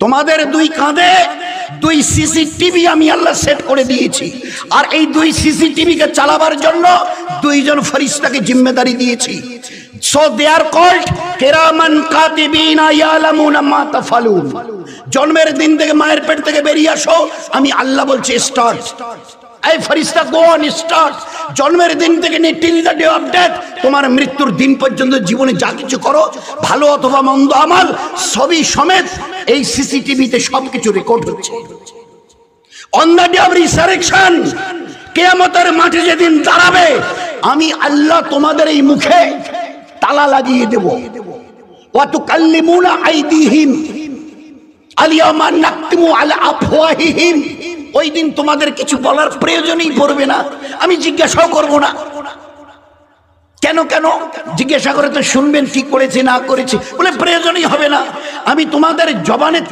তোমাদের দুই কাঁধে দুই সিসিটিভি আমি আল্লাহ সেট করে দিয়েছি, আর এই দুই সিসিটিভিকে চালাবার জন্য দুইজন ফেরেশতাকে জিম্মেদারি দিয়েছি। সো দে আর কল্ড কিরামান কাতিবিনা ইয়ালামুনা মা তাফালুন। জন্মের দিন থেকে মায়ের পেট থেকে বেরিয়ে আসো, আমি আল্লাহ বলছি স্টার্ট। এই ফেরেশতা গো অন স্টার্ট। জন্মের দিন থেকে নিয়ে till the day of death, তোমার মৃত্যুর দিন পর্যন্ত জীবনে যা কিছু করো, ভালো অথবা মন্দ আমল, সবই সমেত এই সিসিটিভিতে সবকিছু রেকর্ড হচ্ছে। On the day of resurrection, কিয়ামতের মাঠে যেদিন দাঁড়াবে, আমি আল্লাহ তোমাদের এই মুখে তালা লাগিয়ে দেব। ওয়া তুকাল্লিমুনা আইদিহিম আল-ইয়াওমা নাকতিমু আলা আফওয়াহিহিম। ওই দিন তোমাদের কিছু বলার প্রয়োজনই পড়বে না, আমি জিজ্ঞাসাও করব না। কেন কেন জিজ্ঞাসা করে তো শুনবেন কি করেছে না করেছে, বলে প্রয়োজনই হবে না। আমি তোমাদের জবানের